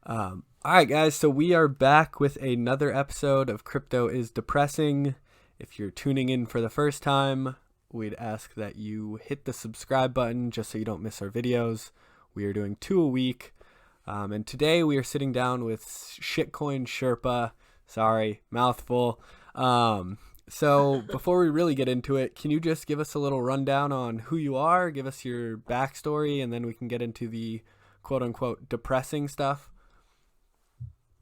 All right, guys. So we are back with another episode of Crypto is Depressing. If you're tuning in for the first time, we'd ask that you hit the subscribe button just so you don't miss our videos. We are doing 2 a week. And today we are sitting down with Shitcoin Sherpa. Sorry, mouthful. So before we really get into it, can you just give us a little rundown on who you are, give us your backstory, and then we can get into the quote unquote depressing stuff?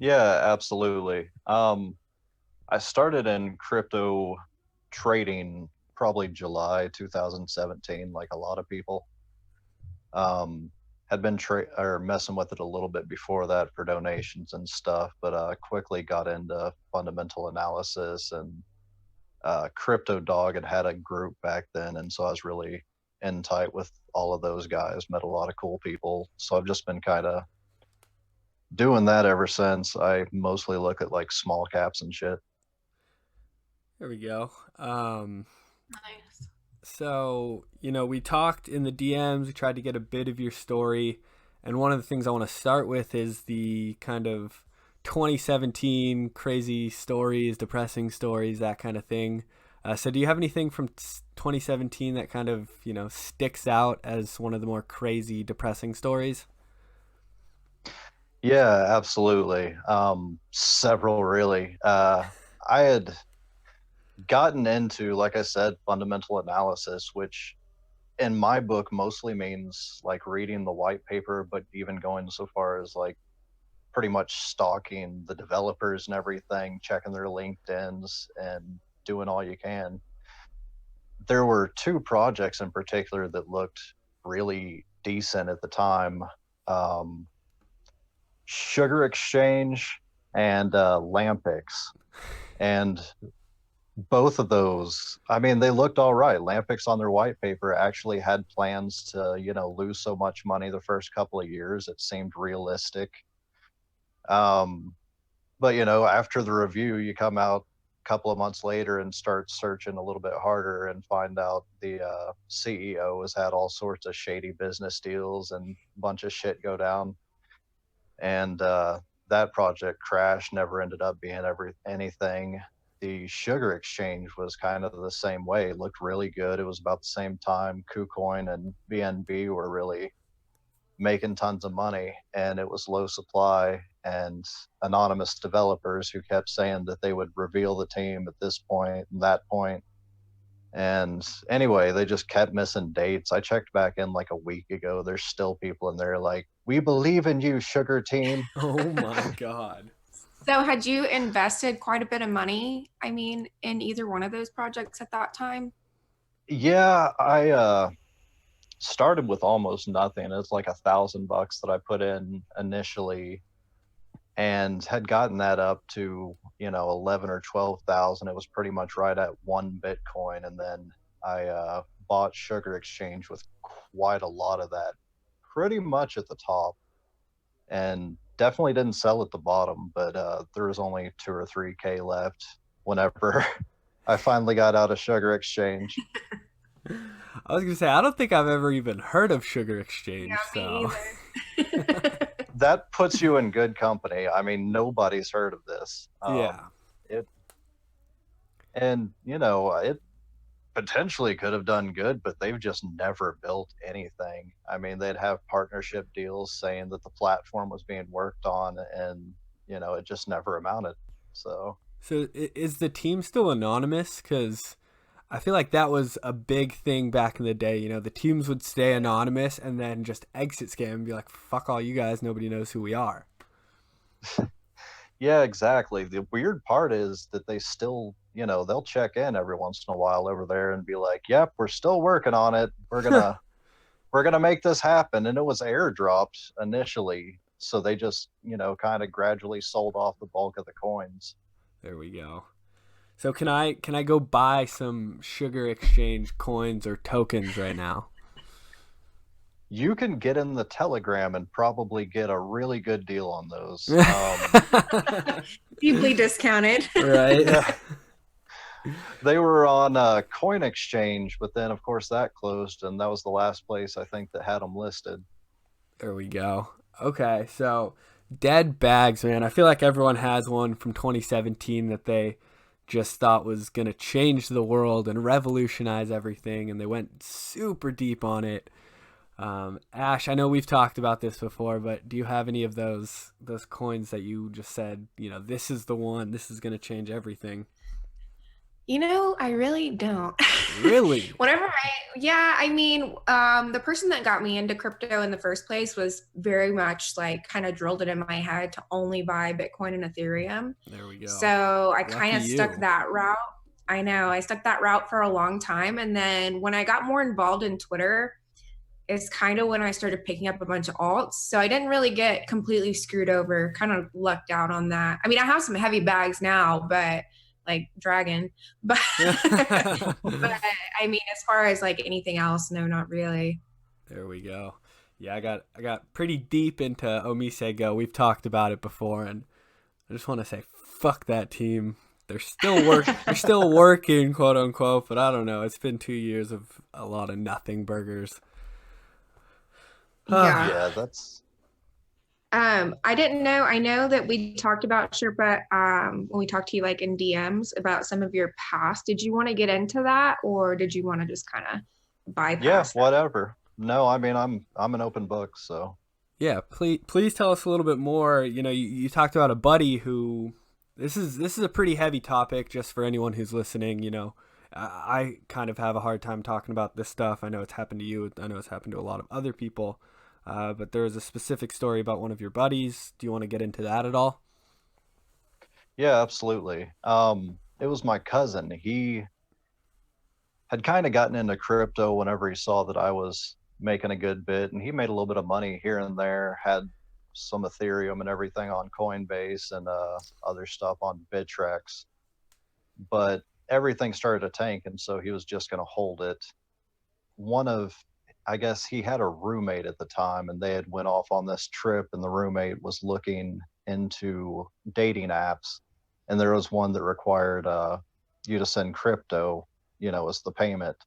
Yeah, absolutely. I started in crypto trading probably July 2017, like a lot of people. Um, had been messing with it a little bit before that for donations and stuff, but quickly got into fundamental analysis and Crypto Dog had a group back then, and so I was really in tight with all of those guys. Met a lot of cool people, so I've just been kind of doing that ever since. I mostly look at like small caps and shit. There we go. Nice. So, we talked in the DMs, we tried to get a bit of your story. And one of the things I want to start with is the kind of 2017 crazy stories, depressing stories, that kind of thing. So, do you have anything from 2017 that kind of, sticks out as one of the more crazy, depressing stories? Yeah, absolutely. Several really. I had gotten into, like I said, fundamental analysis, which in my book mostly means like reading the white paper, but even going so far as like pretty much stalking the developers and everything, checking their LinkedIn's and doing all you can. There were two projects in particular that looked really decent at the time. Um, Sugar Exchange and Lampix. And both of those, I mean, they looked all right. Lampix on their white paper actually had plans to, lose so much money the first couple of years. It seemed realistic. Um, but, after the review, you come out a couple of months later and start searching a little bit harder and find out the CEO has had all sorts of shady business deals and a bunch of shit go down. And that project crashed, never ended up being anything. The Sugar Exchange was kind of the same way. It looked really good. It was about the same time KuCoin and BNB were really making tons of money, and it was low supply. And anonymous developers who kept saying that they would reveal the team at this point and that point. And anyway, they just kept missing dates. I checked back in like a week ago. There's still people in there like, we believe in you, Sugar Team. Oh my God. So had you invested quite a bit of money, in either one of those projects at that time? Yeah, I started with almost nothing. It's like $1,000 that I put in initially and had gotten that up to, 11 or 12,000. It was pretty much right at 1 Bitcoin. And then I bought Sugar Exchange with quite a lot of that pretty much at the top, and definitely didn't sell at the bottom, but there was only 2 or 3K left whenever I finally got out of Sugar Exchange. I was going to say, I don't think I've ever even heard of Sugar Yeah, Exchange, me so. either. That puts you in good company. I mean, nobody's heard of this. Yeah. It and it potentially could have done good, but they've just never built anything. I mean, they'd have partnership deals saying that the platform was being worked on, and it just never amounted. So So is the team still anonymous? Because I feel like that was a big thing back in the day. The teams would stay anonymous and then just exit scam and be like, fuck all you guys. Nobody knows who we are. yeah, exactly. The weird part is that they still, they'll check in every once in a while over there and be like, "Yep, we're still working on it. We're gonna make this happen." And it was airdropped initially, so they just, kind of gradually sold off the bulk of the coins. There we go. So can I go buy some Sugar Exchange coins or tokens right now? You can get in the Telegram and probably get a really good deal on those. Deeply discounted. Right. Yeah, they were on Coin Exchange, but then of course that closed, and that was the last place I think that had them listed. There we go. Okay, so dead bags, man. I feel like everyone has one from 2017 that they just thought was going to change the world and revolutionize everything, and they went super deep on it. Ash, I know we've talked about this before, but do you have any of those coins that you just said, this is the one, this is going to change everything? I really don't. Really? The person that got me into crypto in the first place was very much like kind of drilled it in my head to only buy Bitcoin and Ethereum. There we go. So I kind of Lucky stuck you. that route. I know, I stuck that route for a long time. And then when I got more involved in Twitter, it's kind of when I started picking up a bunch of alts. So I didn't really get completely screwed over, kind of lucked out on that. I mean, I have some heavy bags now, but like Dragon, but I mean, as far as like anything else, no, not really. There we go. Yeah, I got pretty deep into Omise Go. We've talked about it before, and I just want to say, fuck that team. They're still working, quote unquote, but I don't know. It's been 2 years of a lot of nothing burgers. Yeah, that's. I didn't know. I know that we talked about Sherpa when we talked to you like in DMs about some of your past. Did you want to get into that, or did you want to just kind of bypass? Yeah, whatever. No, I mean I'm an open book, so. Yeah, please tell us a little bit more. You talked about a buddy who. This is a pretty heavy topic just for anyone who's listening. I kind of have a hard time talking about this stuff. I know it's happened to you. I know it's happened to a lot of other people. But there was a specific story about one of your buddies. Do you want to get into that at all? Yeah, absolutely. It was my cousin. He had kind of gotten into crypto whenever he saw that I was making a good bit, and he made a little bit of money here and there, had some Ethereum and everything on Coinbase and other stuff on Bittrex. But everything started to tank, and so he was just going to hold it. I guess he had a roommate at the time, and they had went off on this trip, and the roommate was looking into dating apps, and there was one that required you to send crypto, as the payment.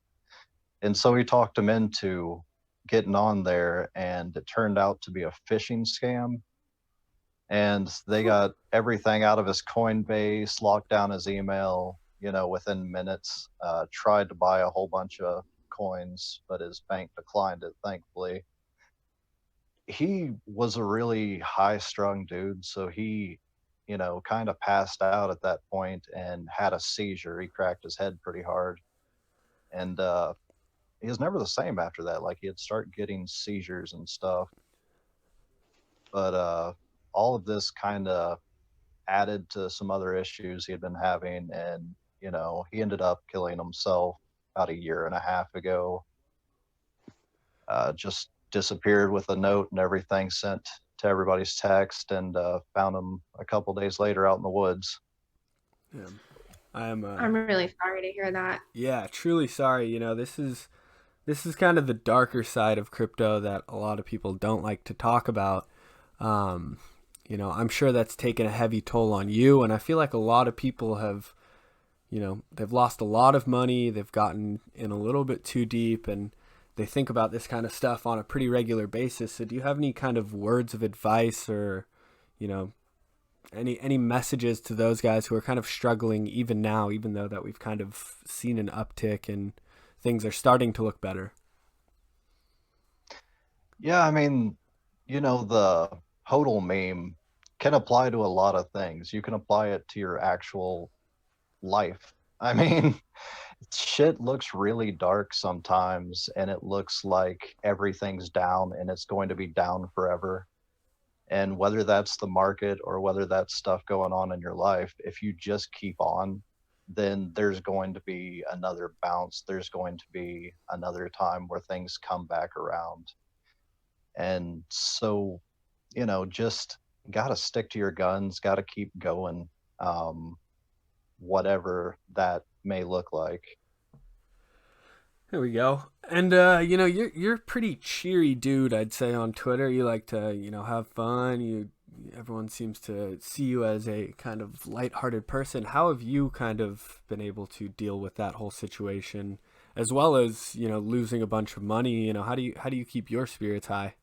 And so he talked him into getting on there, and it turned out to be a phishing scam. And they got everything out of his Coinbase, locked down his email, within minutes. Tried to buy a whole bunch of coins, but his bank declined it, thankfully. He was a really high strung dude, so he kind of passed out at that point and had a seizure. He cracked his head pretty hard, and he was never the same after that. Like, he'd start getting seizures and stuff, but all of this kind of added to some other issues he had been having, and he ended up killing himself about a year and a half ago. Just disappeared with a note and everything sent to everybody's text, and found him a couple days later out in the woods. Yeah. I'm really sorry to hear that. Yeah, truly sorry. This is kind of the darker side of crypto that a lot of people don't like to talk about. I'm sure that's taken a heavy toll on you, and I feel like a lot of people have, they've lost a lot of money, they've gotten in a little bit too deep, and they think about this kind of stuff on a pretty regular basis. So do you have any kind of words of advice, or, any messages to those guys who are kind of struggling even now, even though that we've kind of seen an uptick and things are starting to look better? Yeah, I mean, the HODL meme can apply to a lot of things. You can apply it to your actual life. I mean, shit looks really dark sometimes, and it looks like everything's down and it's going to be down forever. And whether that's the market or whether that's stuff going on in your life, if you just keep on, then there's going to be another bounce. There's going to be another time where things come back around. And so, just got to stick to your guns, got to keep going, whatever that may look like. There we go. And you're a pretty cheery dude, I'd say, on Twitter. You like to have fun. Everyone seems to see you as a kind of lighthearted person. How have you kind of been able to deal with that whole situation, as well as losing a bunch of money? How do you keep your spirits high?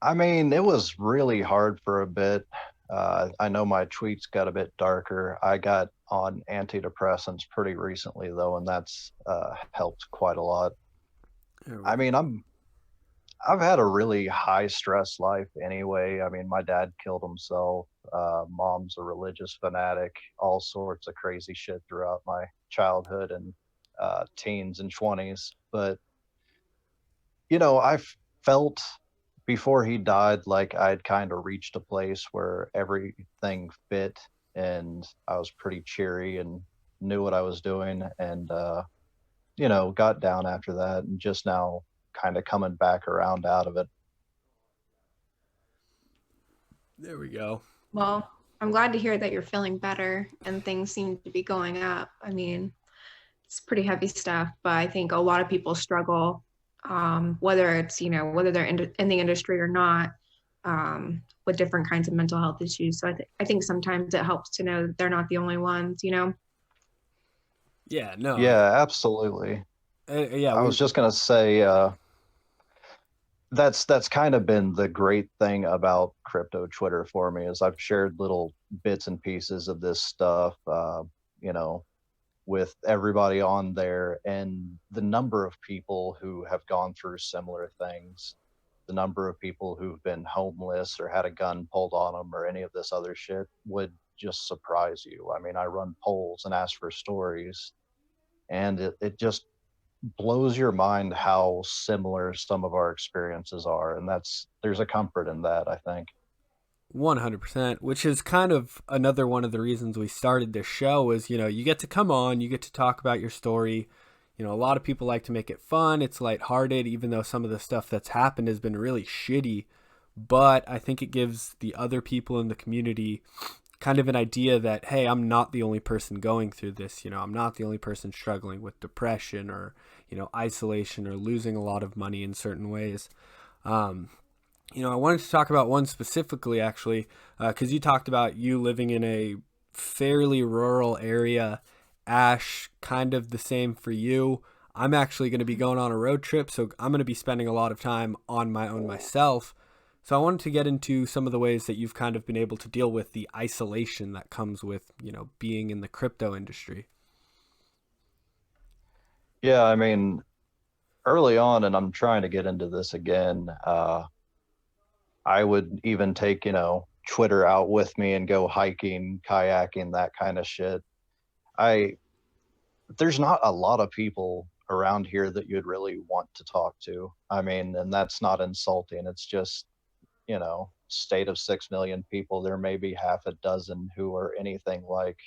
I mean, it was really hard for a bit. I know my tweets got a bit darker. I got on antidepressants pretty recently though, and that's helped quite a lot. There we I go. mean, I've had a really high stress life anyway. I mean, my dad killed himself. Mom's a religious fanatic, all sorts of crazy shit throughout my childhood and teens and 20s. But, I felt before he died like I'd kind of reached a place where everything fit and I was pretty cheery and knew what I was doing. And, got down after that and just now kind of coming back around out of it. There we go. Well, I'm glad to hear that you're feeling better and things seem to be going up. I mean, it's pretty heavy stuff, but I think a lot of people struggle, whether it's, whether they're in the industry or not, with different kinds of mental health issues. So I think sometimes it helps to know that they're not the only ones. Yeah, no. Yeah, absolutely. Yeah, I was just gonna say that's kind of been the great thing about crypto Twitter for me is I've shared little bits and pieces of this stuff, you know, with everybody on there, and the number of people who have gone through similar things, the number of people who've been homeless or had a gun pulled on them or any of this other shit would just surprise you. I mean, I run polls and ask for stories, and it just blows your mind how similar some of our experiences are, and there's a comfort in that, I think. 100%, which is kind of another one of the reasons we started this show is, you get to come on, you get to talk about your story. A lot of people like to make it fun. It's lighthearted, even though some of the stuff that's happened has been really shitty. But I think it gives the other people in the community kind of an idea that, hey, I'm not the only person going through this. I'm not the only person struggling with depression or, isolation or losing a lot of money in certain ways. I wanted to talk about one specifically, actually, because you talked about you living in a fairly rural area. Ash, kind of the same for you. I'm actually going to be going on a road trip, so I'm going to be spending a lot of time on my own myself. So I wanted to get into some of the ways that you've kind of been able to deal with the isolation that comes with, being in the crypto industry. Yeah, I mean, early on, and I'm trying to get into this again, I would even take, Twitter out with me and go hiking, kayaking, that kind of shit. I There's not a lot of people around here that you'd really want to talk to. I mean, and that's not insulting. It's just, state of 6 million people, there may be half a dozen who are anything like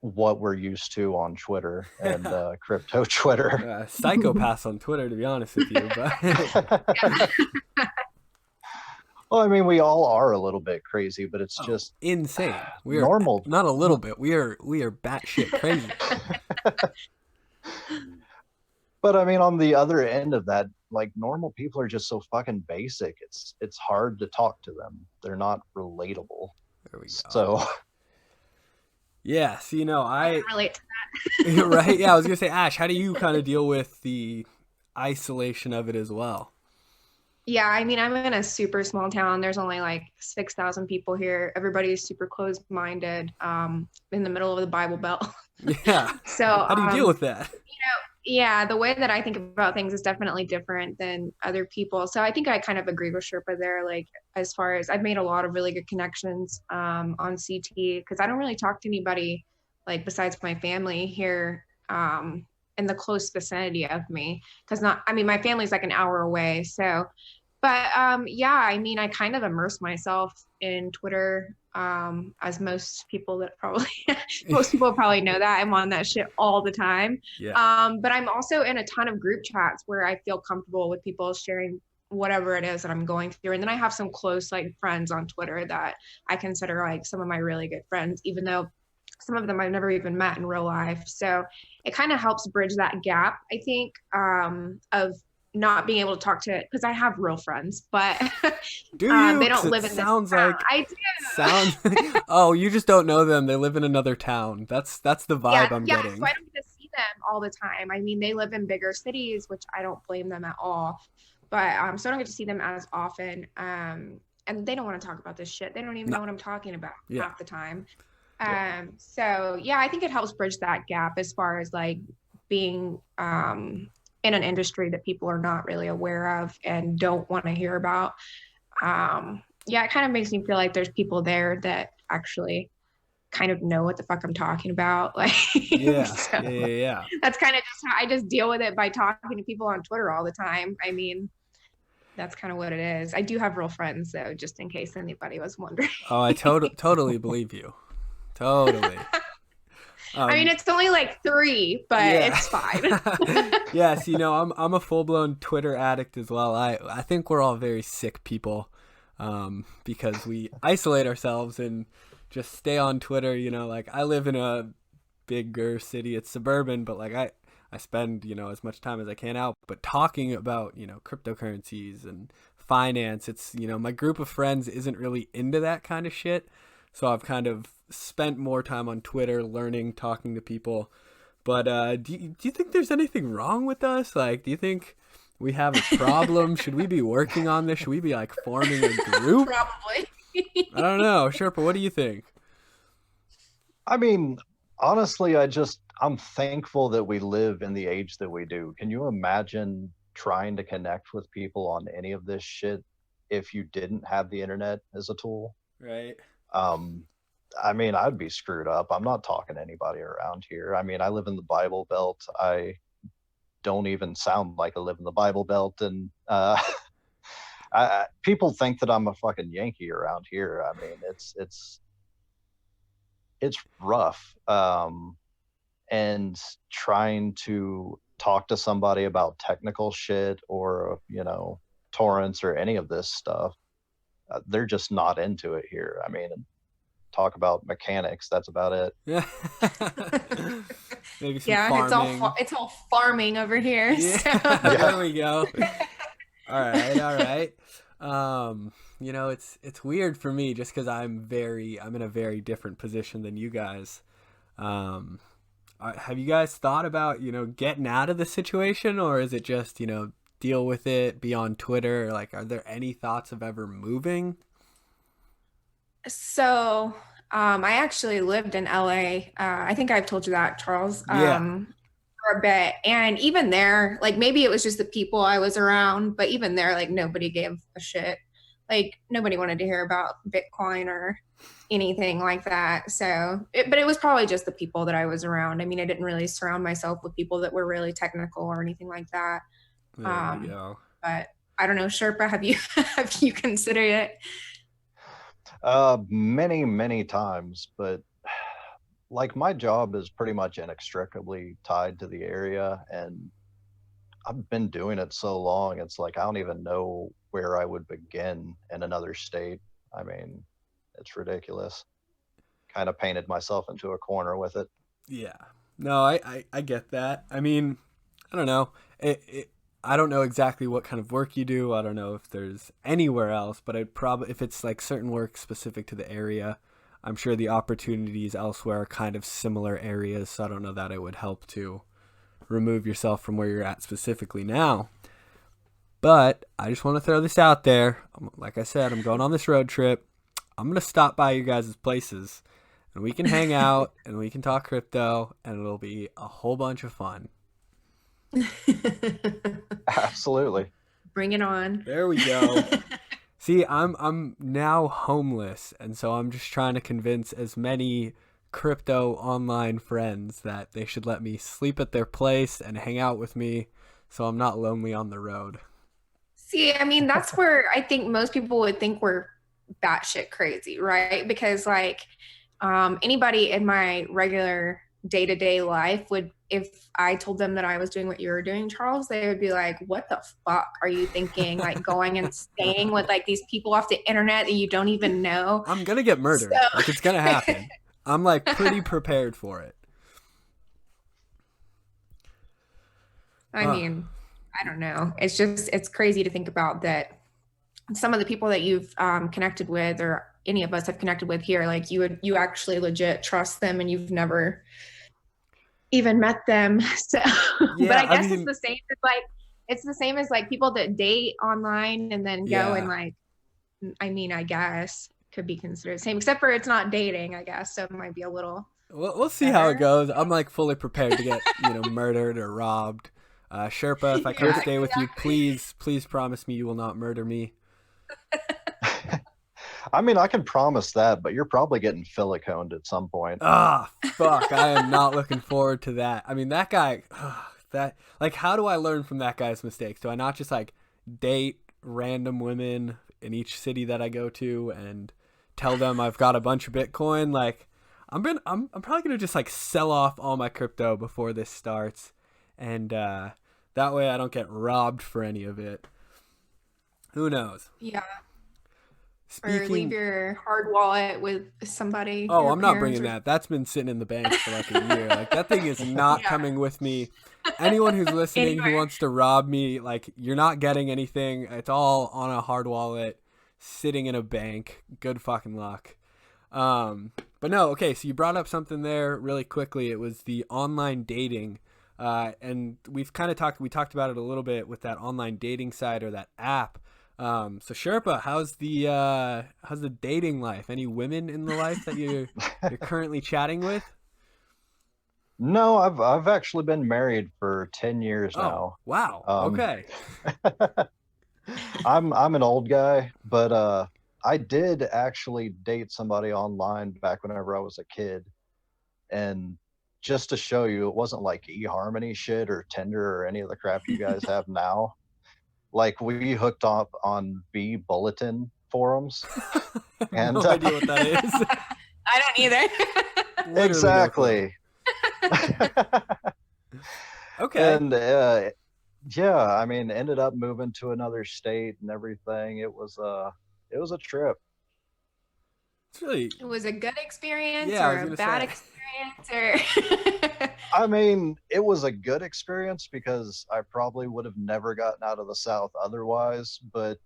what we're used to on Twitter and crypto Twitter. Psychopaths on Twitter, to be honest with you. But Well, I mean, we all are a little bit crazy, but it's just insane. We are normal. not a little bit. We are batshit crazy. But I mean, on the other end of that, like normal people are just so fucking basic. It's hard to talk to them. They're not relatable. There we go. So yeah, so I I can relate to that. right. Yeah, I was gonna say, Ash, how do you kind of deal with the isolation of it as well? Yeah, I mean, I'm in a super small town. There's only like 6,000 people here. Everybody's super closed-minded, in the middle of the Bible Belt. Yeah. So How do you deal with that? yeah, the way that I think about things is definitely different than other people. So I think I kind of agree with Sherpa there. Like, as far as I've made a lot of really good connections on CT, because I don't really talk to anybody like besides my family here in the close vicinity of me. Because my family's like an hour away. So, but yeah, I mean, I kind of immerse myself in Twitter, as most people most people probably know that I'm on that shit all the time. Yeah. But I'm also in a ton of group chats where I feel comfortable with people sharing whatever it is that I'm going through. And then I have some close like friends on Twitter that I consider like some of my really good friends, even though some of them I've never even met in real life. So it kind of helps bridge that gap, I think, of not being able to talk to, because I have real friends, but Do you? they 'Cause don't it live in this sounds town. like I do. sounds. Oh, you just don't know them. They live in another town. That's the vibe I'm yeah. getting. So I don't get to see them all the time. I mean, they live in bigger cities, which I don't blame them at all. but so I don't get to see them as often. And they don't want to talk about this shit. They don't even know what I'm talking about half the time. So yeah, I think it helps bridge that gap as far as like being in an industry that people are not really aware of and don't want to hear about. Yeah, it kind of makes me feel like there's people there that actually kind of know what the fuck I'm talking about. Like, yeah. That's kind of just how I just deal with it by talking to people on Twitter all the time. I mean, that's kind of what it is. I do have real friends, though, just in case anybody was wondering. Oh, I totally believe you. Totally. I mean, it's only like 3, but it's fine. Yes, you know, I'm a full-blown Twitter addict as well. I think we're all very sick people because we isolate ourselves and just stay on Twitter. You know, like I live in a bigger city. It's suburban, but like I spend, you know, as much time as I can out, but talking about, you know, cryptocurrencies and finance. It's, you know, my group of friends isn't really into that kind of shit. So I've kind of spent more time on Twitter learning, talking to people. But do you think there's anything wrong with us? Like, do you think we have a problem? Should we be working on this? Should we be like forming a group? Probably. I don't know. Sherpa, what do you think? I mean, honestly, I'm thankful that we live in the age that we do. Can you imagine trying to connect with people on any of this shit if you didn't have the internet as a tool? Right. I mean, I'd be screwed up. I'm not talking to anybody around here. I mean, I live in the Bible Belt. I don't even sound like I live in the Bible Belt. And people think that I'm a fucking Yankee around here. I mean, it's rough. And trying to talk to somebody about technical shit or, you know, torrents or any of this stuff, they're just not into it here. I mean, talk about mechanics, that's about it. Yeah. Maybe some farming. It's all farming over here. Yeah. So. There we go. All right. You know, it's weird for me just because I'm in a very different position than you guys. Have you guys thought about, you know, getting out of the situation, or is it just, you know, deal with it, be on Twitter? Like, are there any thoughts of ever moving? So, I actually lived in LA. I think I've told you that, Charles. For a bit. And even there, like maybe it was just the people I was around, but even there, like nobody gave a shit. Like nobody wanted to hear about Bitcoin or anything like that. So, but it was probably just the people that I was around. I mean, I didn't really surround myself with people that were really technical or anything like that. There we go. But I don't know, Sherpa, have you considered it? Many times, but like my job is pretty much inextricably tied to the area, and I've been doing it so long, it's like I don't even know where I would begin in another state. I mean, it's ridiculous. Kind of painted myself into a corner with it. Yeah. No, I get that. I mean, I don't know. I don't know exactly what kind of work you do. I don't know if there's anywhere else, but I'd probably, if it's like certain work specific to the area, I'm sure the opportunities elsewhere are kind of similar areas. So I don't know that it would help to remove yourself from where you're at specifically now. But I just want to throw this out there. Like I said, I'm going on this road trip. I'm going to stop by you guys' places and we can hang out and we can talk crypto and it'll be a whole bunch of fun. Absolutely. Bring it on. There we go. See, I'm now homeless, and so I'm just trying to convince as many crypto online friends that they should let me sleep at their place and hang out with me so I'm not lonely on the road. See, I mean, that's where I think most people would think we're batshit crazy, right? Because like anybody in my regular day-to-day life would, if I told them that I was doing what you were doing, Charles, they would be like, what the fuck are you thinking? Like going and staying with like these people off the internet that you don't even know. I'm gonna get murdered. So... like it's gonna happen. I'm like pretty prepared for it. I mean, I don't know. It's crazy to think about that some of the people that you've connected with, or any of us have connected with here, like you actually legit trust them and you've never even met them. So, yeah, but I guess it's the same as like It's the same as like people that date online and then go and like, I mean, I guess could be considered the same, except for it's not dating, I guess. So it might be a little. We'll see how it goes. I'm like fully prepared to get, murdered or robbed. Sherpa, if I come stay with you, please promise me you will not murder me. I mean, I can promise that, but you're probably getting siliconed at some point. Ah, fuck. I am not looking forward to that. I mean, that guy, how do I learn from that guy's mistakes? Do I not just like date random women in each city that I go to and tell them I've got a bunch of Bitcoin? Like, I'm probably going to just like sell off all my crypto before this starts. And that way I don't get robbed for any of it. Who knows? Yeah. Or leave your hard wallet with somebody. Oh, I'm not bringing that. That's been sitting in the bank for like a year. Like, that thing is not coming with me. Anyone who's listening who wants to rob me, like, you're not getting anything. It's all on a hard wallet sitting in a bank. Good fucking luck. But no, okay, so you brought up something there really quickly. It was the online dating. And we've kind of talked about it a little bit with that online dating site or that app. So Sherpa, how's the dating life? Any women in the life that you're currently chatting with? No, I've actually been married for 10 years now. Wow. Okay. I'm an old guy, but I did actually date somebody online back whenever I was a kid. And just to show you, it wasn't like eHarmony shit or Tinder or any of the crap you guys have now. Like, we hooked up on B bulletin forums. And no idea what that is. I don't either. Exactly. Okay. And I mean, ended up moving to another state and everything. It was a trip. It's really. It was a good experience or a bad experience or. I mean, it was a good experience because I probably would have never gotten out of the South otherwise. But,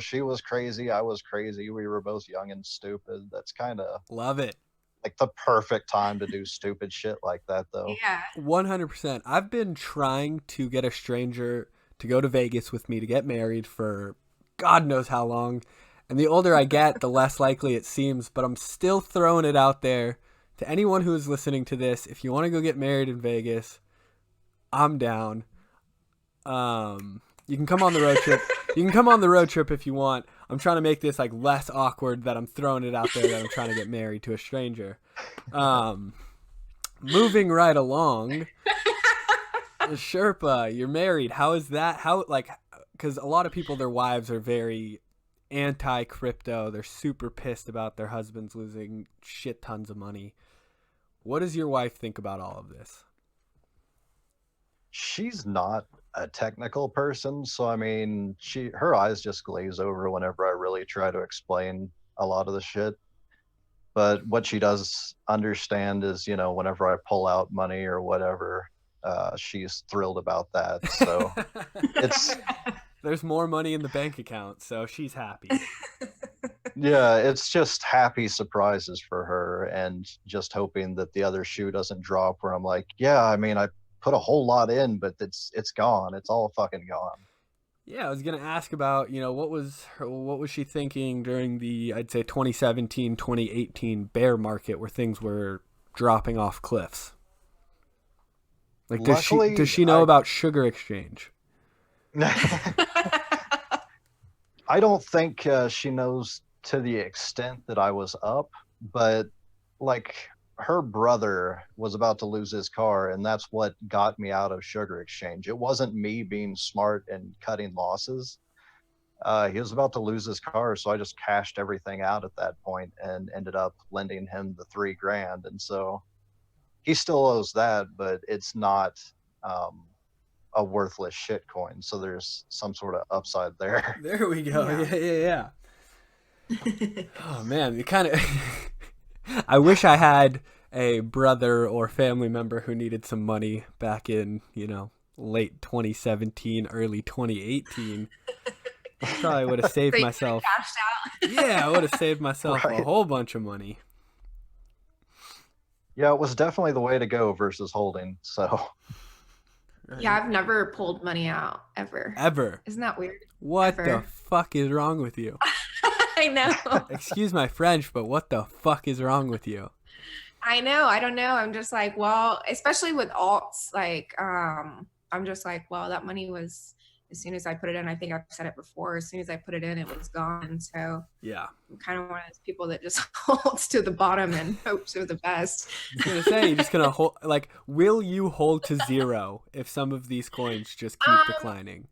she was crazy. I was crazy. We were both young and stupid. That's kind of love it. Like the perfect time to do stupid shit like that, though. Yeah. 100%. I've been trying to get a stranger to go to Vegas with me to get married for God knows how long. And the older I get, the less likely it seems. But I'm still throwing it out there. To anyone who is listening to this, if you want to go get married in Vegas, I'm down. You can come on the road trip. You can come on the road trip if you want. I'm trying to make this like less awkward that I'm throwing it out there that I'm trying to get married to a stranger. Moving right along, Sherpa, you're married. How is that? Because a lot of people, their wives are very anti-crypto. They're super pissed about their husbands losing shit tons of money. What does your wife think about all of this? She's not a technical person, so I mean, her eyes just glaze over whenever I really try to explain a lot of the shit. But what she does understand is, whenever I pull out money or whatever, she's thrilled about that. So there's more money in the bank account, so she's happy. Yeah, it's just happy surprises for her and just hoping that the other shoe doesn't drop where I'm like, yeah, I mean, I put a whole lot in, but it's gone. It's all fucking gone. Yeah, I was going to ask about, what was she thinking during the, I'd say 2017, 2018 bear market where things were dropping off cliffs? Like, does she know about sugar exchange? I don't think she knows to the extent that I was up, but like her brother was about to lose his car, and that's what got me out of sugar exchange. It wasn't me being smart and cutting losses. He was about to lose his car, so I just cashed everything out at that point and ended up lending him the $3,000. And so he still owes that, but it's not a worthless shit coin. So there's some sort of upside there. There we go. Yeah. Oh man, it kind of. I wish I had a brother or family member who needed some money back in, late 2017, early 2018. I probably would have saved myself. Yeah, I would have saved myself a whole bunch of money. Yeah, it was definitely the way to go versus holding. So. Right? Yeah, I've never pulled money out ever. Ever. Isn't that weird? What the Ever. fuck is wrong with you? I know. Excuse my French, but what the fuck is wrong with you? I know. I don't know. I'm just like, well, especially with alts, like, I'm just like, well, that money was, as soon as I put it in, I think I've said it before, as soon as I put it in, it was gone. So Yeah. I'm kind of one of those people that just holds to the bottom and hopes for the best. I was gonna say, you're just gonna hold. Like, will you hold to zero if some of these coins just keep Um, declining?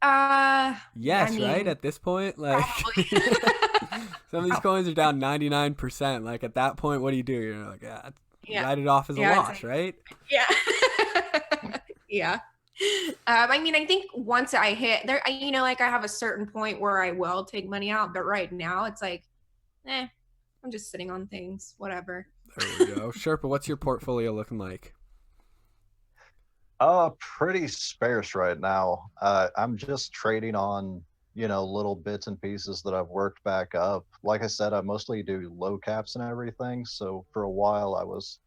I Yes, right. mean, At this point, like, probably. some of these coins are down 99%. Like, at that point, what do? You're like, yeah, Yeah. write it off as a Yeah. loss, right? Yeah. Yeah. I mean, I think once I hit there, like I have a certain point where I will take money out, but right now it's like, I'm just sitting on things, whatever. There we go. Sherpa, what's your portfolio looking like? Pretty sparse right now. I'm just trading on, little bits and pieces that I've worked back up. Like I said, I mostly do low caps and everything. So for a while, I was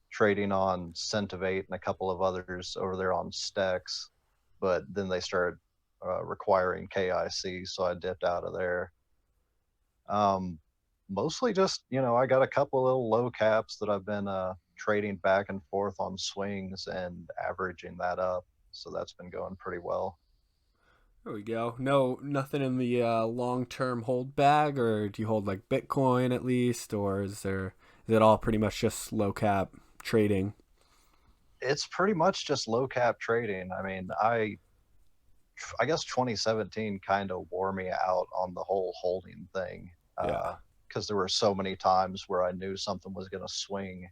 trading on Centivate and a couple of others over there on Stex, but then they started requiring KIC, so I dipped out of there. Mostly just, I got a couple little low caps that I've been trading back and forth on swings and averaging that up. So that's been going pretty well. There we go. No, nothing in the long-term hold bag, or do you hold like Bitcoin at least, or is it all pretty much just low cap trading? It's pretty much just low cap trading. I mean, I guess 2017 kind of wore me out on the whole holding thing. Yeah. Because there were so many times where I knew something was going to swing.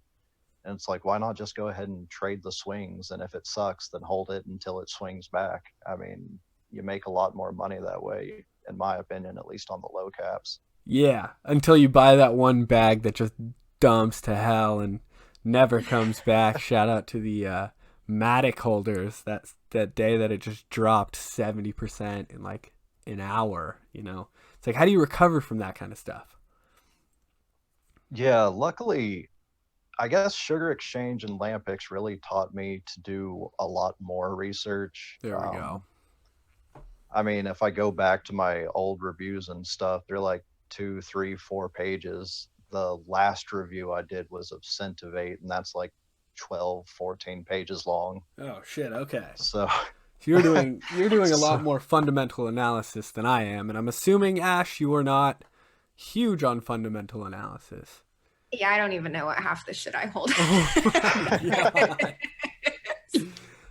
And it's like, why not just go ahead and trade the swings? And if it sucks, then hold it until it swings back. I mean, you make a lot more money that way, in my opinion, at least on the low caps. Yeah, until you buy that one bag that just dumps to hell and never comes back. Shout out to the Mattock Holders. That day that it just dropped 70% in like an hour. It's like, how do you recover from that kind of stuff? Yeah, luckily, I guess Sugar Exchange and Lampix really taught me to do a lot more research. There we go. I mean, if I go back to my old reviews and stuff, they're like 2, 3, 4 pages. The last review I did was of Centivate, and that's like 12, 14 pages long. Oh shit. Okay. So You're doing a lot So- more fundamental analysis than I am, and I'm assuming, Ash, you are not huge on fundamental analysis. Yeah, I don't even know what half the shit I hold.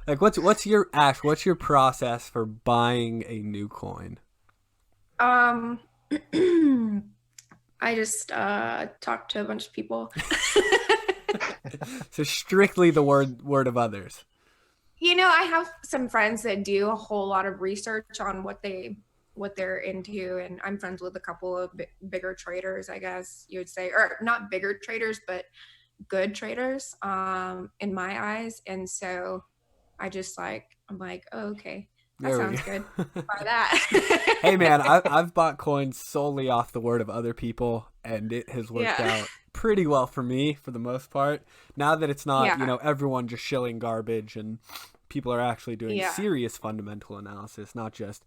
Like, what's your process for buying a new coin? I just talk to a bunch of people. So strictly the word of others. I have some friends that do a whole lot of research on what they're into, and I'm friends with a couple of bigger traders, I guess you would say, or not bigger traders, but good traders, in my eyes. And so I'm like, oh, okay, that sounds good. Buy that. Hey man, I've bought coins solely off the word of other people, and it has worked out pretty well for me for the most part. Now that it's not, everyone just shilling garbage, and people are actually doing serious fundamental analysis, not just,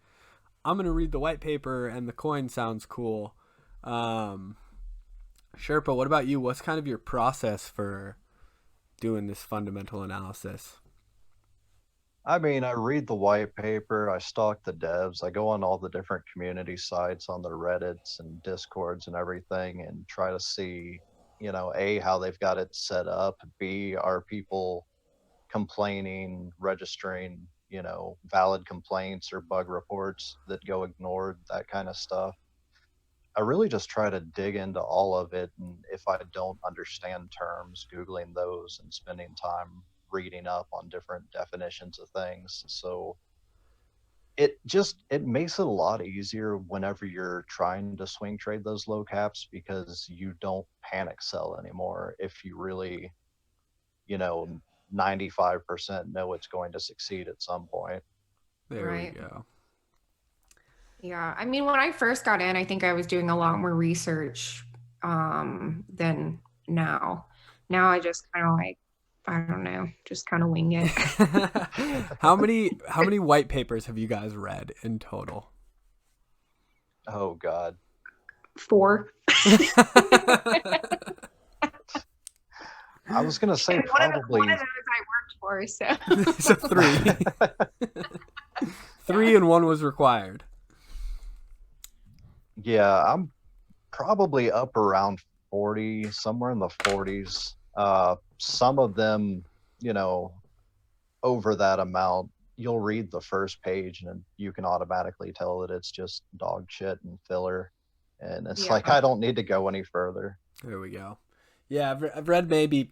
I'm going to read the white paper and the coin sounds cool. Sherpa, what about you? What's kind of your process for doing this fundamental analysis? I mean, I read the white paper, I stalk the devs, I go on all the different community sites on the Reddits and Discords and everything and try to see, A, how they've got it set up, B, are people complaining, registering, valid complaints or bug reports that go ignored, that kind of stuff. I really just try to dig into all of it. And if I don't understand terms, Googling those and spending time reading up on different definitions of things. So it makes it a lot easier whenever you're trying to swing trade those low caps, because you don't panic sell anymore if you really, 95% know it's going to succeed at some point. There we go. Yeah, I mean, when I first got in, I think I was doing a lot more research than now. Now I just kind of like I don't know, just kind of wing it. How many white papers have you guys read in total? Oh God. 4. I was gonna say And one of probably. those I worked for, so. So 3. 3 and 1 was required. Yeah, I'm probably up around 40, somewhere in the 40s. Some of them, you know, over that amount, you'll read the first page and you can automatically tell that it's just dog shit and filler. And it's Yeah. like, I don't need to go any further. There we go. Yeah, I've read maybe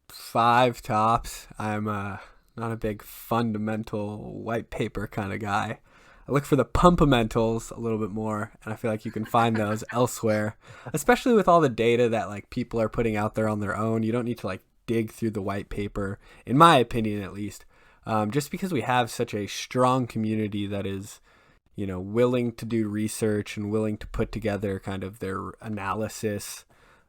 5 tops. I'm not a big fundamental white paper kind of guy. I look for the pumpamentals a little bit more, and I feel like you can find those elsewhere, especially with all the data that like people are putting out there on their own. You don't need to like dig through the white paper, in my opinion at least, just because we have such a strong community that is, you know, willing to do research and willing to put together kind of their analysis.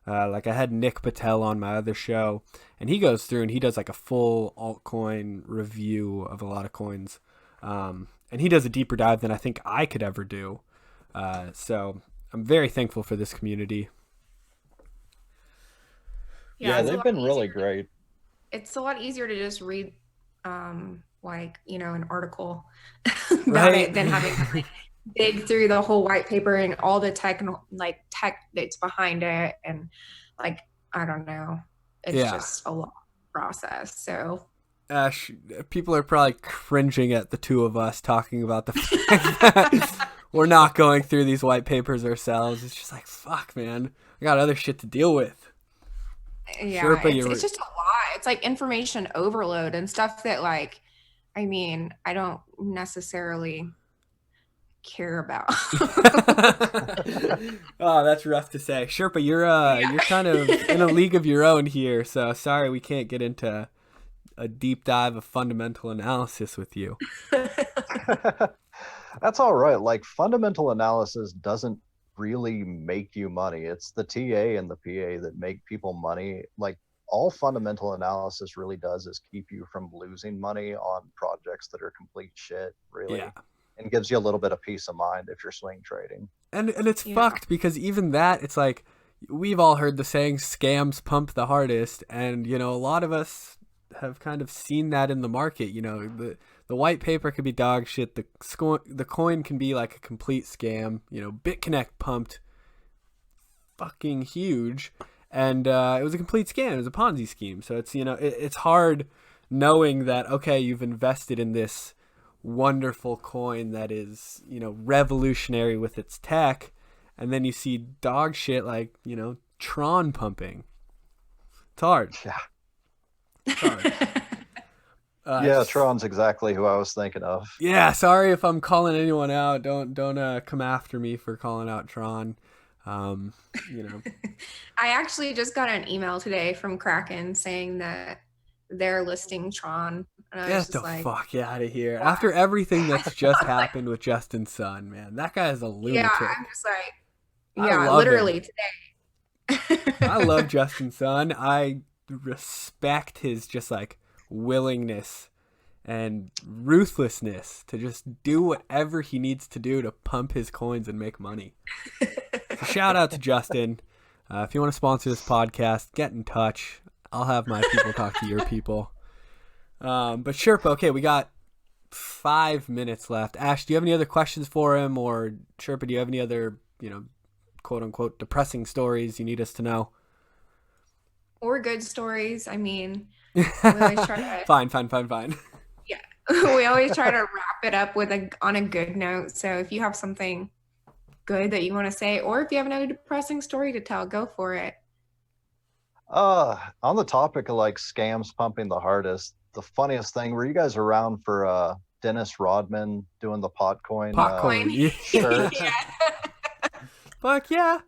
Like I had Nick Patel on my other show, and he goes through and he does like a full altcoin review of a lot of coins. And he does a deeper dive than I think I could ever do. So I'm very thankful for this community. Yeah, they've been really great. It's a lot easier to just read, like, you know, an article about Right. it than having to like, dig through the whole white paper and all the tech that's behind it. And like, I don't know. It's just a long process. So Ash, people are probably cringing at the two of us talking about the fact that we're not going through these white papers ourselves. It's just like, fuck, man. I got other shit to deal with. Yeah, Sherpa, it's just a lot. It's like information overload and stuff that like, I mean, I don't necessarily care about. Oh, that's rough to say. Sherpa, you're kind of in a league of your own here, so sorry we can't get into a deep dive of fundamental analysis with you. That's all right. Like fundamental analysis doesn't really make you money. It's the TA and the PA that make people money. Like all fundamental analysis really does is keep you from losing money on projects that are complete shit, really. Yeah. And gives you a little bit of peace of mind if you're swing trading. And it's fucked because even that, it's like we've all heard the saying scams pump the hardest, and you know a lot of us have kind of seen that in the market. You know, the white paper could be dog shit, the coin can be like a complete scam. You know, BitConnect pumped fucking huge, and it was a complete scam. It was a Ponzi scheme. So it's, you know, it's hard knowing that, okay, you've invested in this wonderful coin that is, you know, revolutionary with its tech, and then you see dog shit like, you know, Tron pumping. It's hard. Yeah. It's hard. Yeah, Tron's exactly who I was thinking of. Yeah, sorry if I'm calling anyone out. Don't come after me for calling out Tron. You know. I actually just got an email today from Kraken saying that they're listing Tron. And I was Get the like, fuck out of here. Wow. After everything that's just happened with Justin Sun, man. That guy is a lunatic. Yeah, I'm just like, yeah, literally today. I love Justin Sun. I respect his just like willingness and ruthlessness to just do whatever he needs to do to pump his coins and make money. So shout out to Justin. If you want to sponsor this podcast, get in touch. I'll have my people talk to your people. But Sherpa, okay, we got 5 minutes left. Ash, do you have any other questions for him? Or Sherpa, do you have any other, you know, quote unquote depressing stories you need us to know? Or good stories. I mean, we always try to... Fine. Yeah. We always try to wrap it up on a good note. So if you have something good that you want to say, or if you have another depressing story to tell, go for it. On the topic of like scams pumping the hardest, the funniest thing, were you guys around for Dennis Rodman doing the Potcoin shirt? Yeah. Fuck yeah.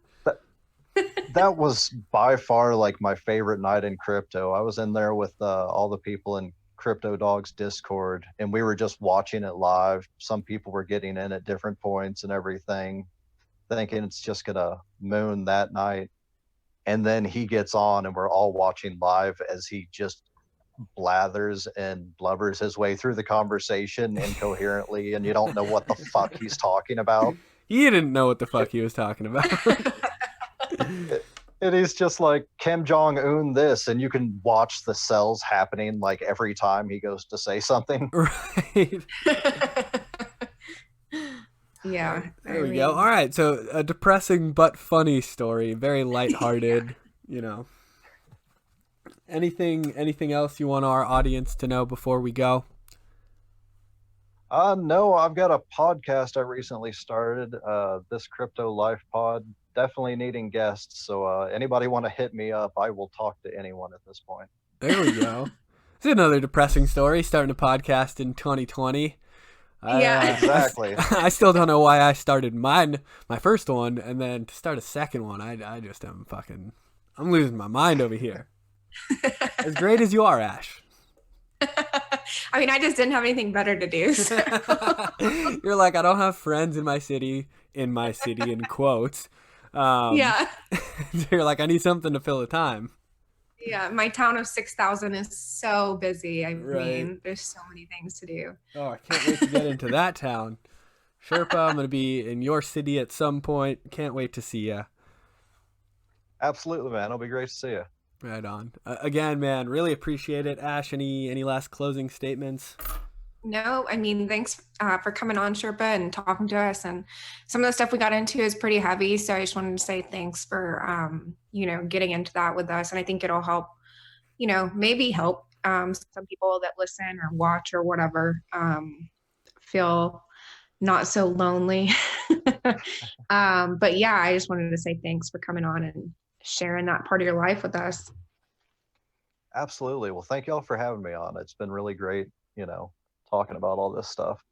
That was by far like my favorite night in crypto. I was in there with all the people in Crypto Dogs Discord, and we were just watching it live. Some people were getting in at different points and everything, thinking it's just gonna moon that night. And then he gets on, and we're all watching live as he just blathers and blubbers his way through the conversation incoherently, and you don't know what the fuck he's talking about. He didn't know what the fuck he was talking about. And he's just like, Kim Jong-un this, and you can watch the cells happening like every time he goes to say something. Right. Yeah. There we go. All right. So a depressing but funny story. Very lighthearted, you know. Anything else you want our audience to know before we go? No, I've got a podcast I recently started, this Crypto Life Pod. Definitely needing guests. So anybody want to hit me up, I will talk to anyone at this point. There we go. It's another depressing story, starting a podcast in 2020. Yeah. Exactly. I still don't know why I started my first one, and then to start a second one, I just am I'm losing my mind over here. As great as you are, Ash. I mean, I just didn't have anything better to do. So. You're like, I don't have friends in my city, in quotes. Yeah. You're like, I need something to fill the time. Yeah, my town of 6,000 is so busy. I Right. mean, there's so many things to do. Oh, I can't wait to get into that town. Sherpa, I'm going to be in your city at some point. Can't wait to see you. Absolutely, man. It'll be great to see you. Right on. Again, man, really appreciate it. Ash, any last closing statements? No, I mean, thanks for coming on, Sherpa, and talking to us. And some of the stuff we got into is pretty heavy. So I just wanted to say thanks for, getting into that with us. And I think it'll help, maybe help some people that listen or watch or whatever feel not so lonely. But yeah, I just wanted to say thanks for coming on and sharing that part of your life with us. Absolutely. Well, thank y'all for having me on. It's been really great, talking about all this stuff.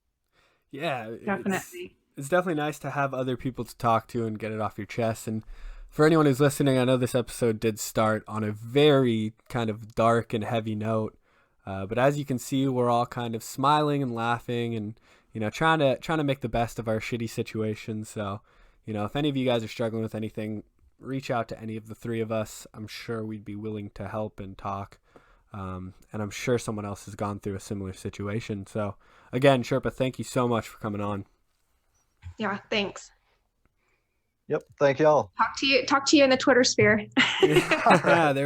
Yeah, Definitely. It's definitely nice to have other people to talk to and get it off your chest. And for anyone who's listening, I know this episode did start on a very kind of dark and heavy note. But as you can see, we're all kind of smiling and laughing and, trying to make the best of our shitty situation. So, if any of you guys are struggling with anything, reach out to any of the three of us. I'm sure we'd be willing to help and talk. And I'm sure someone else has gone through a similar situation. So again, Sherpa, thank you so much for coming on. Yeah, thanks. Yep. Thank y'all. Talk to you in the Twitter sphere. Yeah, there